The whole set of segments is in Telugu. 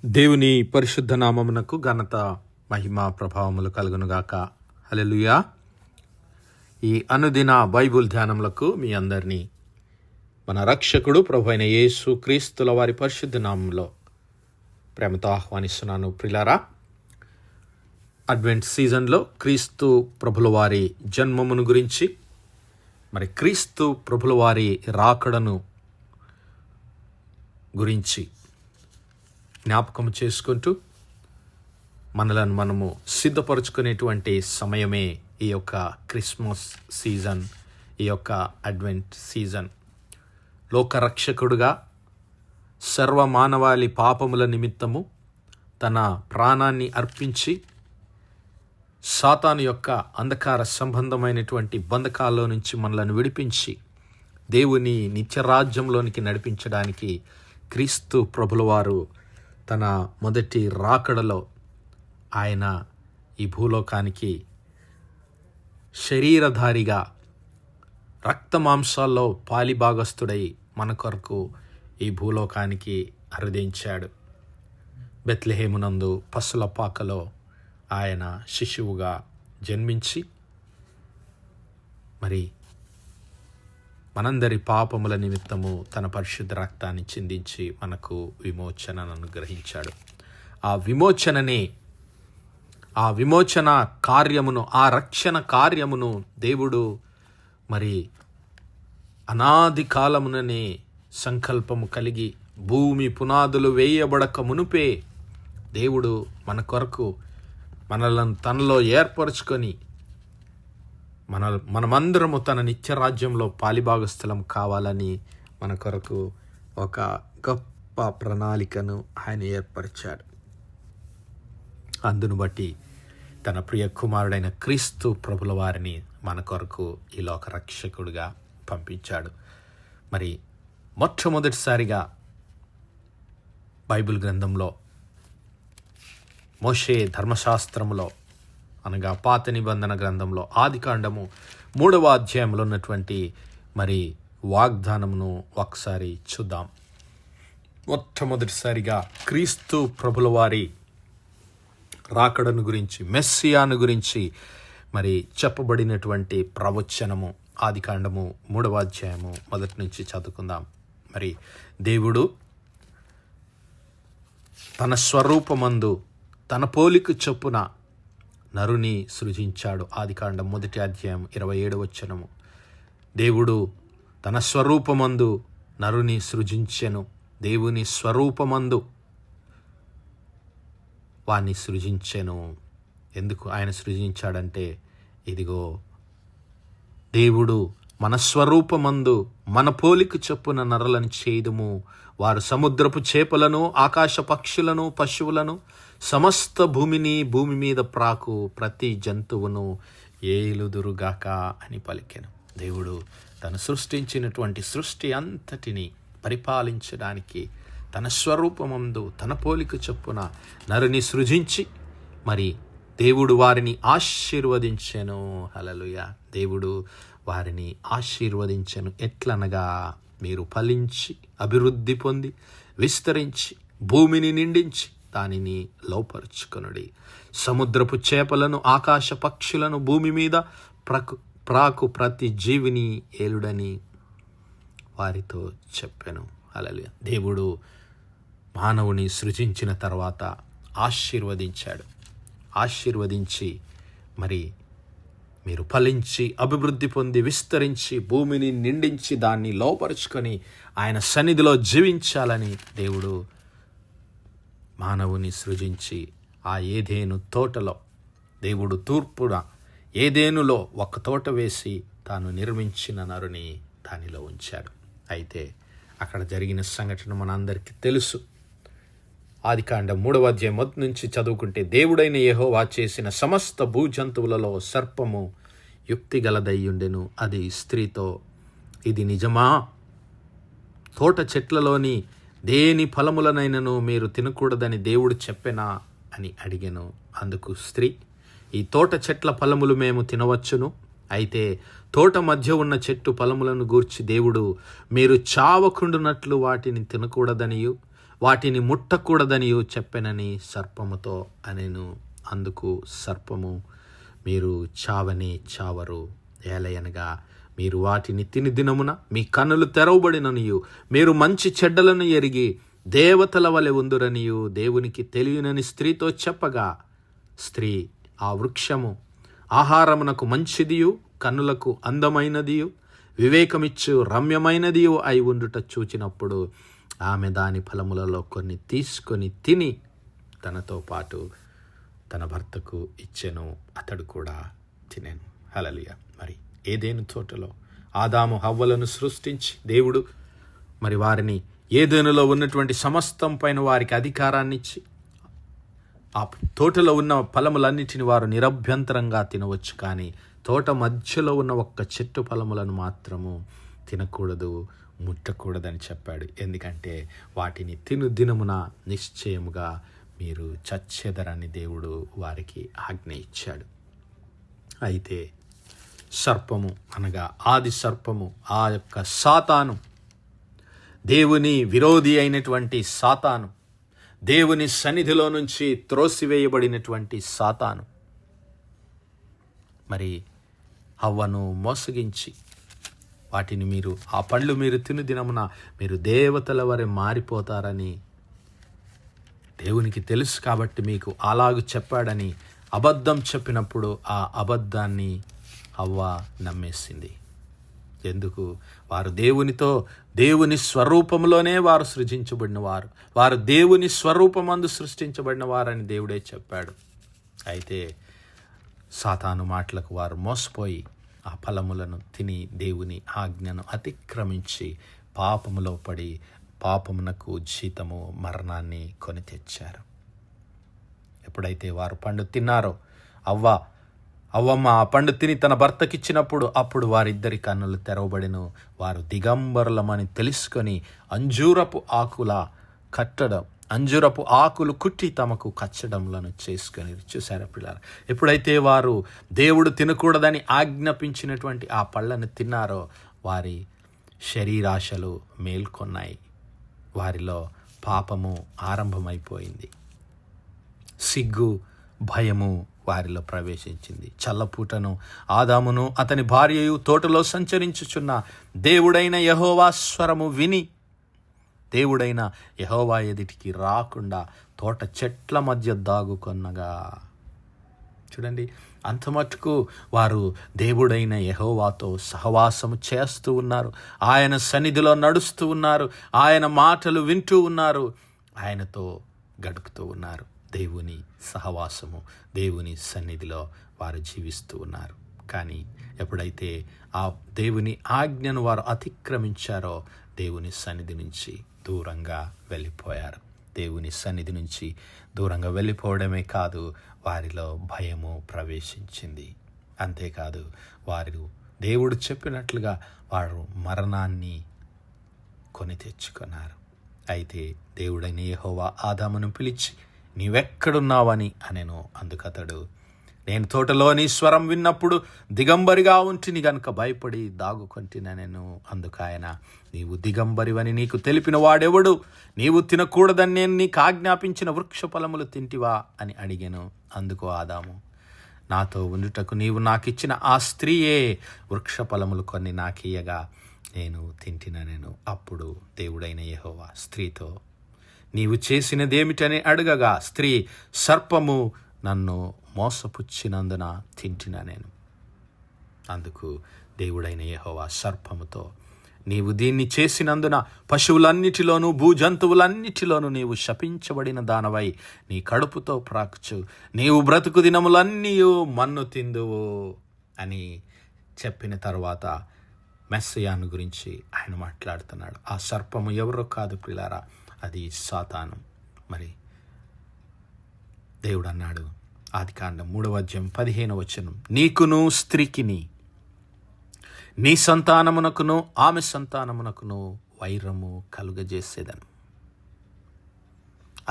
దేవుని పరిశుద్ధ నామమునకు ఘనత మహిమ ప్రభావములు కలుగునుగాక. హల్లెలూయా. ఈ అనుదిన బైబుల్ ధ్యానములకు మీ అందరినీ మన రక్షకుడు ప్రభువైన యేసు క్రీస్తుల వారి పరిశుద్ధ నామంలో ప్రేమతో ఆహ్వానిస్తున్నాను. ప్రిలారా, అడ్వెంట్ సీజన్లో క్రీస్తు ప్రభుల వారి జన్మమును గురించి, మరి క్రీస్తు ప్రభుల వారి రాకడను గురించి జ్ఞాపకం చేసుకుంటూ మనలను మనము సిద్ధపరచుకునేటువంటి సమయమే ఈ యొక్క క్రిస్మస్ సీజన్, ఈ యొక్క అడ్వెంట్ సీజన్. లోకరక్షకుడుగా సర్వమానవాళి పాపముల నిమిత్తము తన ప్రాణాన్ని అర్పించి సాతాను యొక్క అంధకార సంబంధమైనటువంటి బంధకాల్లో నుంచి మనలను విడిపించి దేవుని నిత్యరాజ్యంలోనికి నడిపించడానికి క్రీస్తు ప్రభుల వారు తన మొదటి రాకడలో ఆయన ఈ భూలోకానికి శరీరధారిగా రక్తమాంసాల్లో పాలిభాగస్థుడై మన కొరకు ఈ భూలోకానికి అరుదించాడు. బెత్లెహేమునందు పశుల పాకలో ఆయన శిశువుగా జన్మించి మరి మనందరి పాపముల నిమిత్తము తన పరిశుద్ధ రక్తాన్ని చిందించి మనకు విమోచనను అనుగ్రహించాడు. ఆ విమోచన కార్యమును, ఆ రక్షణ కార్యమును దేవుడు మరి అనాది కాలముననే సంకల్పము కలిగి భూమి పునాదులు వేయబడక మునుపే దేవుడు మన కొరకు మనలను తనలో ఏర్పరచుకొని మనమందరము తన నిత్యరాజ్యంలో పాలిభాగస్థలం కావాలని మన కొరకు ఒక గొప్ప ప్రణాళికను ఆయన ఏర్పరిచాడు. అందును బట్టి తన ప్రియ కుమారుడైన క్రీస్తు ప్రభుల వారిని మన కొరకు ఈ లోక రక్షకుడిగా పంపించాడు. మరి మొట్టమొదటిసారిగా బైబిల్ గ్రంథంలో మోషే ధర్మశాస్త్రములో అనగా పాత నిబంధన గ్రంథంలో ఆదికాండము 3వ అధ్యాయంలో ఉన్నటువంటి మరి వాగ్దానమును ఒకసారి చూద్దాం. మొట్టమొదటిసారిగా క్రీస్తు ప్రభుల వారి రాకడను గురించి, మెస్సియాను గురించి మరి చెప్పబడినటువంటి ప్రవచనము ఆదికాండము 3వ అధ్యాయము మొదటి నుంచి చదువుకుందాం. మరి దేవుడు తన స్వరూపమందు తన పోలిక చొప్పున నరుని సృజించాడు. ఆదికాండం 1వ అధ్యాయం 27వ వచనము. దేవుడు తన స్వరూపమందు నరుని సృజించెను. దేవుని స్వరూపమందు వాణ్ణి సృజించెను. ఎందుకు ఆయన సృజించాడంటే, ఇదిగో దేవుడు మన స్వరూపమందు మన పోలిక చొప్పున నరులను చేయుదుము, వారు సముద్రపు చేపలను, ఆకాశ పక్షులను, పశువులను, సమస్త భూమిని, భూమి మీద ప్రాకు ప్రతి జంతువును ఏలుదురుగాక అని పలికెను. దేవుడు తను సృష్టించినటువంటి సృష్టి అంతటిని పరిపాలించడానికి తన స్వరూపమందు తన పోలిక చొప్పున నరుని సృజించి మరి దేవుడు వారిని ఆశీర్వదించెను. హల్లెలూయా. దేవుడు వారిని ఆశీర్వదించెను. ఎట్లనగా, మీరు ఫలించి అభివృద్ధి పొంది విస్తరించి భూమిని నిండించి దానిని లోపరుచుకొనుడి, సముద్రపు చేపలను, ఆకాశ పక్షులను, భూమి మీద ప్రాకు ప్రతి జీవిని ఏలుడని వారితో చెప్పెను. హల్లెలూయా. దేవుడు మానవుని సృజించిన తర్వాత ఆశీర్వదించాడు. ఆశీర్వదించి మరి మీరు ఫలించి అభివృద్ధి పొంది విస్తరించి భూమిని నిండించి దాన్ని లోపరుచుకొని ఆయన సన్నిధిలో జీవించాలని దేవుడు మానవుని సృజించి ఆ ఏదేను తోటలో, దేవుడు తూర్పున ఏదేనులో ఒక తోట వేసి తాను నిర్మించిన నరుని దానిలో ఉంచాడు. అయితే అక్కడ జరిగిన సంఘటన మనందరికీ తెలుసు. ఆదికాండం 3వ అధ్యాయం మొదటి నుంచి చదువుకుంటే, దేవుడైన యెహోవా చేసిన సమస్త భూజంతువులలో సర్పము యుక్తిగలదయ్యుండెను. అది స్త్రీతో, ఇది నిజమా? తోట చెట్లలోని దేని ఫలములనైనను మీరు తినకూడదని దేవుడు చెప్పెనా అని అడిగెను. అందుకు స్త్రీ, ఈ తోట చెట్ల ఫలములు మేము తినవచ్చును, అయితే తోట మధ్య ఉన్న చెట్టు ఫలములను గూర్చి దేవుడు మీరు చావకుండునట్లు వాటిని తినకూడదనియు వాటిని ముట్టకూడదనియు చెప్పెనని సర్పముతో అనెను. అందుకు సర్పము, మీరు చావని చావరు, ఏలయనగా మీరు వాటిని తిని దినమున మీ కన్నులు తెరవబడిననియు మీరు మంచి చెడ్డలను ఎరిగి దేవతల వలె ఉందురనియు దేవునికి తెలియనని స్త్రీతో చెప్పగా, స్త్రీ ఆ వృక్షము ఆహారమునకు మంచిదియు కన్నులకు అందమైనదియు వివేకమిచ్చు రమ్యమైనదియు అయి ఉండుట చూచినప్పుడు ఆమె దాని ఫలములలో కొన్ని తీసుకొని తిని తనతో పాటు తన భర్తకు ఇచ్చెను, అతడు కూడా తినెను. హల్లెలూయా. మరి ఏదెను తోటలో ఆదాము హవ్వలను సృష్టించి దేవుడు మరి వారిని ఏదెనులో ఉన్నటువంటి సమస్తం పైన వారికి అధికారాన్ని ఇచ్చి ఆ తోటలో ఉన్న ఫలములన్నిటిని వారు నిరభ్యంతరంగా తినవచ్చు, కానీ తోట మధ్యలో ఉన్న ఒక్క చెట్టు ఫలములను మాత్రము తినకూడదు, ముట్టకూడదని చెప్పాడు. ఎందుకంటే వాటిని తిను దినమున నిశ్చయముగా మీరు చచ్చెదరని దేవుడు వారికి ఆజ్ఞ ఇచ్చాడు. అయితే సర్పము అనగా ఆది సర్పము, ఆ యొక్క సాతాను, దేవుని విరోధి అయినటువంటి సాతాను, దేవుని సన్నిధిలో నుంచి త్రోసివేయబడినటువంటి సాతాను మరి హవ్వను మోసగించి వాటిని మీరు ఆ పళ్ళు మీరు తిను దినమున మీరు దేవతల వలె మారిపోతారని దేవునికి తెలుసు కాబట్టి మీకు అలాగు చెప్పాడని అబద్ధం చెప్పినప్పుడు ఆ అబద్ధాన్ని హవ్వ నమ్మేసింది. ఎందుకు? వారు దేవుని స్వరూపంలోనే వారు సృజించబడిన వారు, వారు దేవుని స్వరూపమందు సృష్టించబడిన వారని దేవుడే చెప్పాడు. అయితే సాతాను మాటలకు వారు మోసపోయి ఆ ఫలములను తిని దేవుని ఆజ్ఞను అతిక్రమించి పాపములో పడి పాపమునకు జీతము మరణాన్ని కొని తెచ్చారు. ఎప్పుడైతే వారు పండు తిన్నారో అవ్వమ్మ ఆ పండు తిని తన భర్తకిచ్చినప్పుడు అప్పుడు వారిద్దరి కన్నులు తెరవబడిను. వారు దిగంబరులమని తెలుసుకొని అంజూరపు ఆకులు కుట్టి తమకు కచ్చడములను చేసుకొని, చూసారా పిల్లలు, ఎప్పుడైతే వారు దేవుడు తినకూడదని ఆజ్ఞాపించినటువంటి ఆ పళ్ళను తిన్నారో వారి శరీరాశలు మేల్కొన్నాయి, వారిలో పాపము ఆరంభమైపోయింది, సిగ్గు భయము వారిలో ప్రవేశించింది. చల్లపూటను ఆదామును అతని భార్యయు తోటలో సంచరించుచున్న దేవుడైన యెహోవా స్వరము విని దేవుడైన యెహోవా ఎదుటికి రాకుండా తోట చెట్ల మధ్య దాగుకొన్నగా. చూడండి, అంత మటుకు వారు దేవుడైన యెహోవాతో సహవాసము చేస్తూ ఉన్నారు, ఆయన సన్నిధిలో నడుస్తూ ఉన్నారు, ఆయన మాటలు వింటూ ఉన్నారు, ఆయనతో గడుపుతూ ఉన్నారు. దేవుని సహవాసము, దేవుని సన్నిధిలో వారు జీవిస్తూ ఉన్నారు. కానీ ఎప్పుడైతే ఆ దేవుని ఆజ్ఞను వారు అతిక్రమించారో దేవుని సన్నిధి నుంచి దూరంగా వెళ్ళిపోయారు. దేవుని సన్నిధి నుంచి దూరంగా వెళ్ళిపోవడమే కాదు, వారిలో భయము ప్రవేశించింది. అంతేకాదు, వారు దేవుడు చెప్పినట్లుగా వారు మరణాన్ని కొని తెచ్చుకున్నారు. అయితే దేవుడైన యెహోవా ఆదామును పిలిచి, నీవెక్కడున్నావని అనెను. అందుకతడు, నేను తోటలో నీ స్వరం విన్నప్పుడు దిగంబరిగా ఉంటిని గనుక భయపడి దాగుకొంటినెను. అందుకాయన, నీవు దిగంబరివని నీకు తెలిపిన వాడెవడు? నీవు తినకూడదని నేను నీకు ఆజ్ఞాపించిన వృక్ష ఫలములు తింటివా అని అడిగాను. అందుకు ఆదాము, నాతో ఉండుటకు నీవు నాకిచ్చిన ఆ స్త్రీయే వృక్ష ఫలములు కొన్ని నాకియ్యగా నేను తింటినెను. అప్పుడు దేవుడైన యెహోవా స్త్రీతో, నీవు చేసినదేమిటని అడగగా స్త్రీ, సర్పము నన్ను మోసపుచ్చినందున తింటినా నేను. అందుకు దేవుడైన యెహోవా సర్పముతో, నీవు దీన్ని చేసినందున పశువులన్నిటిలోనూ భూజంతువులన్నిటిలోనూ నీవు శపించబడిన దానవై నీ కడుపుతో ప్రాకుచు నీవు బ్రతుకు దినములన్నీ మన్ను తిందువు అని చెప్పిన తర్వాత మెస్సయాను గురించి ఆయన మాట్లాడుతున్నాడు. ఆ సర్పము ఎవరో కాదు పిల్లారా, అది సాతాను. మరి దేవుడు అన్నాడు, ఆదికాండం 3:15 నీకును స్త్రీకిని నీ సంతానమునకును ఆమె సంతానమునకును వైరము కలుగజేసేదను,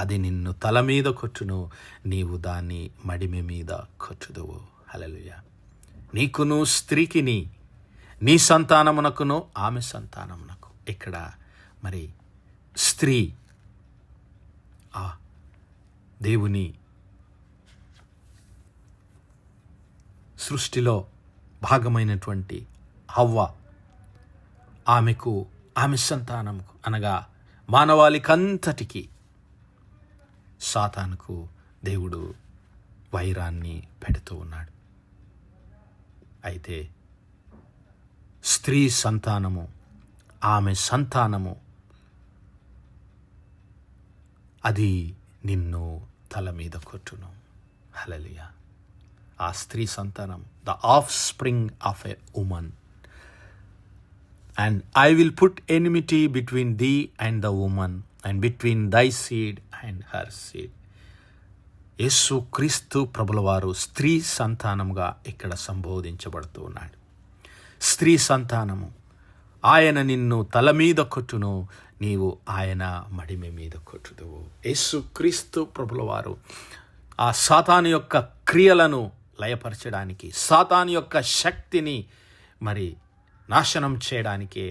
అది నిన్ను తల మీద కొట్టును, నీవు దాన్ని మడిమె మీద కొట్టుదువు. హల్లెలూయా. నీకును స్త్రీకిని నీ సంతానమునకును ఆమె సంతానమునకు. ఇక్కడ మరి స్త్రీ ఆ దేవుని సృష్టిలో భాగమైనటువంటి హవ్వ ఆమె సంతానముకు అనగా మానవాళికంతటికి సాతానుకు దేవుడు వైరాన్ని పెడుతూ ఉన్నాడు. అయితే స్త్రీ సంతానము, ఆమె సంతానము అది నిన్ను తల మీద కొట్టును. హల్లెలూయా. ఆ స్త్రీ సంతానం, the of spring of a woman. And I will put enmity between thee and the woman, and between thy seed and her seed. యేసు క్రీస్తు ప్రభుల వారు స్త్రీ సంతానముగా ఇక్కడ సంబోధించబడుతూ ఉన్నాడు. స్త్రీ సంతానము, ఆయన నిన్ను తల మీద కొట్టును, నీవు ఆయన మడిమె మీద కొట్టుదువు. యేసు క్రీస్తు ప్రభుల వారు ఆ సాతాను యొక్క క్రియలను లయపరచడానికి, సాతాను యొక్క శక్తిని మరి నాశనం చేయడానికే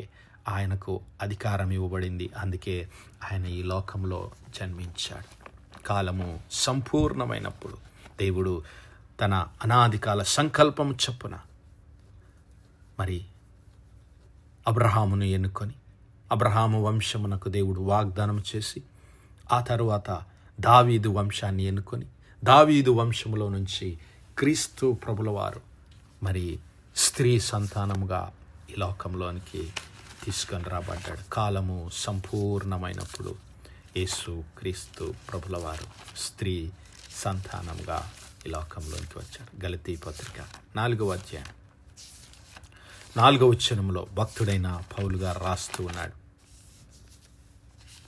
ఆయనకు అధికారం ఇవ్వబడింది. అందుకే ఆయన ఈ లోకంలో జన్మించాడు. కాలము సంపూర్ణమైనప్పుడు దేవుడు తన అనాదికాల సంకల్పం చొప్పున మరి అబ్రహామును ఎన్నుకొని అబ్రహాము వంశమునకు దేవుడు వాగ్దానం చేసి, ఆ తరువాత దావీదు వంశాన్ని ఎన్నుకొని దావీదు వంశములో నుంచి క్రీస్తు ప్రభుల వారు మరి స్త్రీ సంతానముగా ఈ లోకంలోనికి తీసుకొని రాబడ్డాడు. కాలము సంపూర్ణమైనప్పుడు యేసు క్రీస్తు ప్రభుల వారు స్త్రీ సంతానంగా ఈ లోకంలోనికి వచ్చాడు. గలతీ పత్రిక 4వ అధ్యాయం 4వ వచనంలో భక్తుడైన పౌలు గారు రాస్తూ ఉన్నాడు.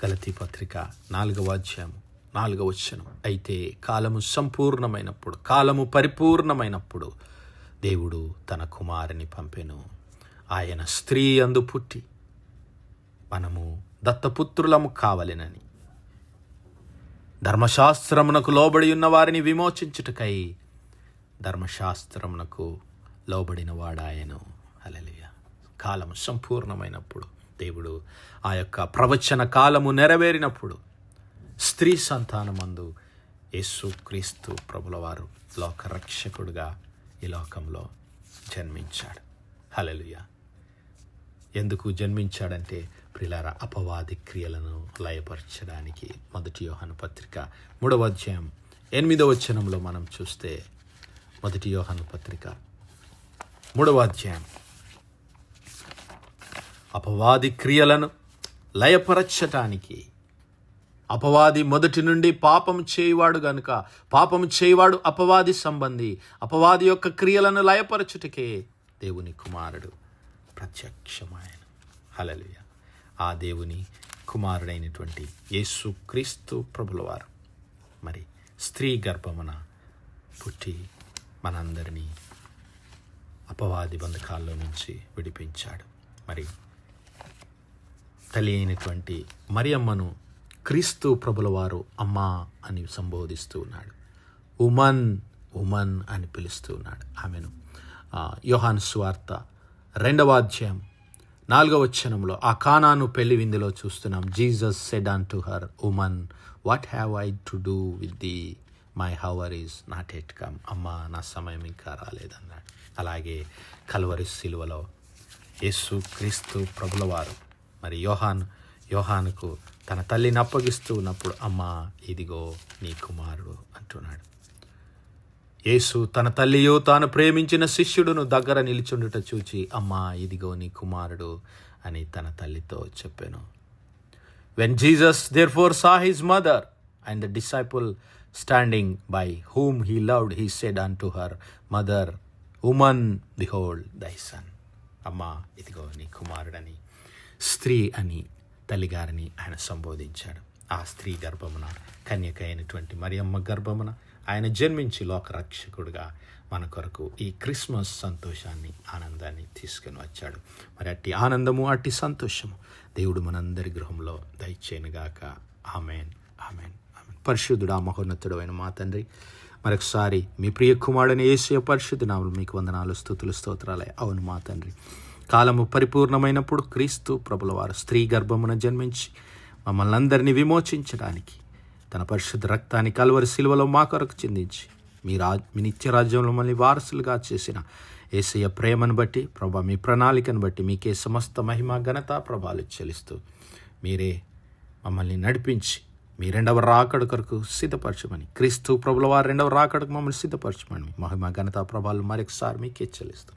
గలతీ పత్రిక 4వ అధ్యాయం 4వ వచనం, అయితే కాలము సంపూర్ణమైనప్పుడు, కాలము పరిపూర్ణమైనప్పుడు దేవుడు తన కుమారుని పంపెను. ఆయన స్త్రీ అందు పుట్టి మనము దత్తపుత్రులము కావలెనని, ధర్మశాస్త్రమునకు లోబడి ఉన్న వారిని విమోచించుటకై ధర్మశాస్త్రమునకు లోబడిన వాడాయను. హల్లెలూయా. కాలము సంపూర్ణమైనప్పుడు దేవుడు ఆ యొక్క ప్రవచన కాలము నెరవేరినప్పుడు స్త్రీ సంతానమందు యేసు క్రీస్తు ప్రభుల వారు లోకరక్షకుడుగా ఈ లోకంలో జన్మించాడు. హల్లెలూయా. ఎందుకు జన్మించాడంటే ప్రియులారా, అపవాది క్రియలను లయపరచడానికి. 1 యోహాను పత్రిక 3వ అధ్యాయం 8వ వచనంలో మనం చూస్తే, 1 యోహాను పత్రిక 3వ అధ్యాయం, అపవాది క్రియలను లయపరచటానికి, అపవాది మొదటి నుండి పాపం చేయవాడు గనుక, పాపం చేయవాడు అపవాది సంబంధి, అపవాది యొక్క క్రియలను లయపరచుటకే దేవుని కుమారుడు ప్రత్యక్షమాయన. హల్లెలూయా. ఆ దేవుని కుమారుడైనటువంటి యేసు క్రీస్తు ప్రభుల వారు మరి స్త్రీ గర్భమున పుట్టి మనందరినీ అపవాది బంధకాల్లో నుంచి విడిపించాడు. మరి తల్లి అయినటువంటి మరియమ్మను క్రీస్తు ప్రభుల వారు అమ్మా అని సంబోధిస్తూ ఉన్నాడు. ఉమన్ అని పిలుస్తూ ఉన్నాడు ఆమెను. యోహాను సువార్త 2వ అధ్యాయం 4వ వచనంలో ఆ కానాను పెళ్లి విందులో చూస్తున్నాం. Jesus said unto her, woman, what have I to do with thee, my hour is not yet come. అమ్మా, నా సమయం ఇంకా రాలేదన్నాడు. అలాగే కల్వరి సిలువలో యేసు క్రీస్తు ప్రభుల వారు మరి యోహానుకు తన తల్లిని అప్పగిస్తూ ఉన్నప్పుడు, అమ్మా ఇదిగో నీ కుమారుడు అంటున్నాడు. యేసు తన తల్లియు తాను ప్రేమించిన శిష్యుడును దగ్గర నిలిచుండుట చూచి, అమ్మా ఇదిగో నీ కుమారుడు అని తన తల్లితో చెప్పాను. When Jesus therefore saw his mother and the disciple standing by whom he loved, he said unto her, Mother, woman, behold thy son. అమ్మా ఇదిగో నీ కుమారుడని, స్త్రీ అని తల్లిగారిని ఆయన సంబోధించాడు. ఆ స్త్రీ గర్భమున, కన్యక అయినటువంటి మరియమ్మ గర్భమున ఆయన జన్మించి లోకరక్షకుడుగా మన కొరకు ఈ క్రిస్మస్ సంతోషాన్ని, ఆనందాన్ని తీసుకుని వచ్చాడు. మరి అట్టి ఆనందము, అట్టి సంతోషము దేవుడు మనందరి గృహంలో దయచేయనుగాక. Amen, amen, amen. పరిశుద్ధుడా, మహోన్నతుడు అయిన మా తండ్రి, మరొకసారి మీ ప్రియ కుమారుడైన యేసు పరిశుద్ధ నామములో మీకు వందనాలు, స్తుతులు, స్తోత్రాలే. అవును మా తండ్రి, కాలము పరిపూర్ణమైనప్పుడు క్రీస్తు ప్రభుల వారు స్త్రీ గర్భమున జన్మించి మమ్మల్ని అందరినీ విమోచించడానికి తన పరిశుద్ధ రక్తాన్ని కల్వరి శిలువలో మా కొరకు చిందించి మీ నిత్య రాజ్యంలో మళ్ళీ వారసులుగా చేసిన యేసయ్య ప్రేమను బట్టి ప్రభా, మీ ప్రణాళికను బట్టి మీకే సమస్త మహిమ ఘనత ప్రభాలు చెల్లిస్తూ మీరే మమ్మల్ని నడిపించి మీ రెండవ రాకడ కొరకు సిద్ధపరచమని, క్రీస్తు ప్రభుల వారి రెండవ రాకడకు మమ్మల్ని సిద్ధపరచమని మహిమ ఘనత ప్రభాలు మరొకసారి మీకే చెల్లిస్తాం.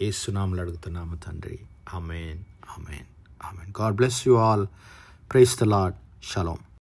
యేసు నామములో అడుగుతున్నాము తండ్రి. Amen, amen, amen. God bless you all. Praise the Lord. Shalom.